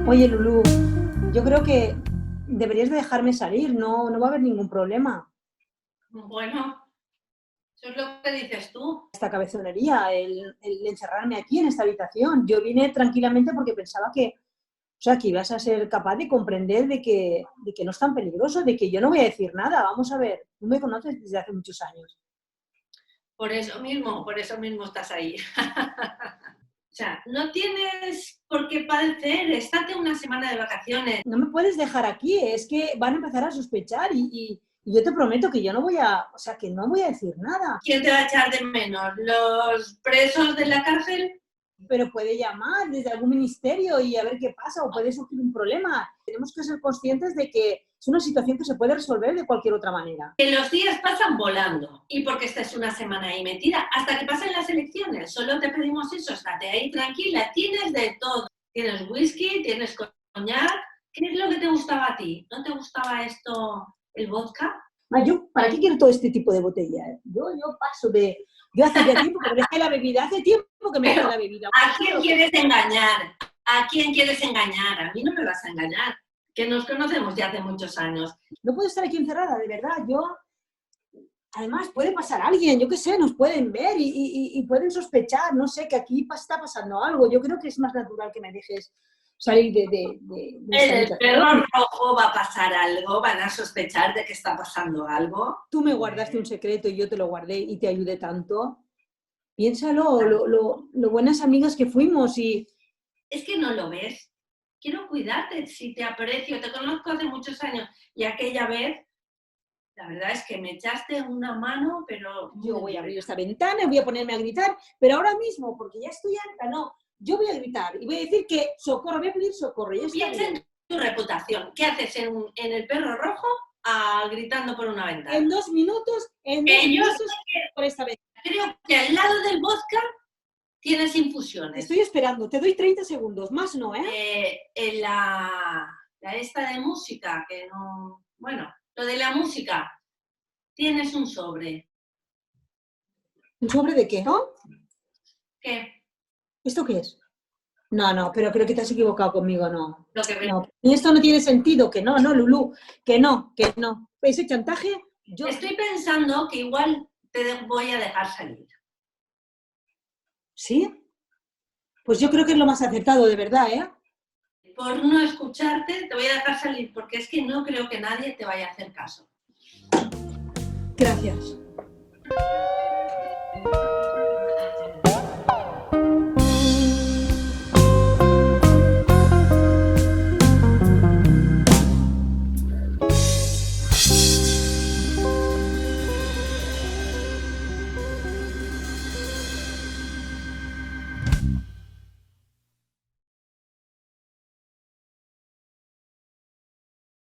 Oye, Lulú, yo creo que deberías de dejarme salir, no va a haber ningún problema. Bueno, eso es lo que dices tú. Esta cabezonería, el encerrarme aquí en esta habitación. Yo vine tranquilamente porque pensaba que, o sea, que ibas a ser capaz de comprender de que no es tan peligroso, de que yo no voy a decir nada. Vamos a ver, tú me conoces desde hace muchos años. Por eso mismo estás ahí. O sea, no tienes por qué padecer, estate una semana de vacaciones. No me puedes dejar aquí, es que van a empezar a sospechar y yo te prometo que yo no voy a, o sea, que no voy a decir nada. ¿Quién te va a echar de menos? ¿Los presos de la cárcel? Pero puede llamar desde algún ministerio y a ver qué pasa, o puede surgir un problema. Tenemos que ser conscientes de que es una situación que se puede resolver de cualquier otra manera. Que los días pasan volando y porque estés una semana ahí metida hasta que pasen las elecciones. Solo te pedimos eso, estate ahí tranquila, tienes de todo. Tienes whisky, tienes coñac. ¿Qué es lo que te gustaba a ti? ¿No te gustaba esto, el vodka? Yo, ¿para qué quiero todo este tipo de botella? Yo paso de... Yo hace ya tiempo que me dejé la bebida, hace tiempo que me dejé la bebida. ¿A quién quieres engañar? ¿A quién quieres engañar? A mí no me vas a engañar, que nos conocemos ya hace muchos años. No puedo estar aquí encerrada, de verdad. Además, puede pasar alguien, yo qué sé, nos pueden ver y pueden sospechar, no sé, que aquí está pasando algo. Yo creo que es más natural que me dejes salir de esta En el habitación. perro rojo va a pasar algo, van a sospechar de que está pasando algo. Tú me guardaste un secreto y yo te lo guardé y te ayudé tanto. Piénsalo, lo buenas amigas que fuimos y... Es que no lo ves. Quiero cuidarte, si te aprecio, te conozco hace muchos años y aquella vez, la verdad es que me echaste una mano, pero... Yo voy a abrir esta ventana, voy a ponerme a gritar, pero ahora mismo, porque ya estoy harta, no, yo voy a gritar y voy a decir que socorro, voy a pedir socorro. Ya está Piensa bien. en tu reputación. ¿Qué haces en el perro rojo gritando por una ventana? En 2 minutos, por esta vez. Creo que al lado del vodka tienes Te infusiones. estoy esperando, te doy 30 segundos, más no, ¿eh? En la esta de música, que no... Bueno, lo de la música, tienes un sobre. ¿Un sobre de qué? ¿No? ¿Qué? ¿Esto qué es? No, pero creo que te has equivocado conmigo, no. Lo que veo. No. Y esto no tiene sentido, que no, Lulú, que no. Ese chantaje, yo... Estoy pensando que igual te voy a dejar salir. ¿Sí? Pues yo creo que es lo más acertado, de verdad, ¿eh? Por no escucharte, te voy a dejar salir, porque es que no creo que nadie te vaya a hacer caso. Gracias.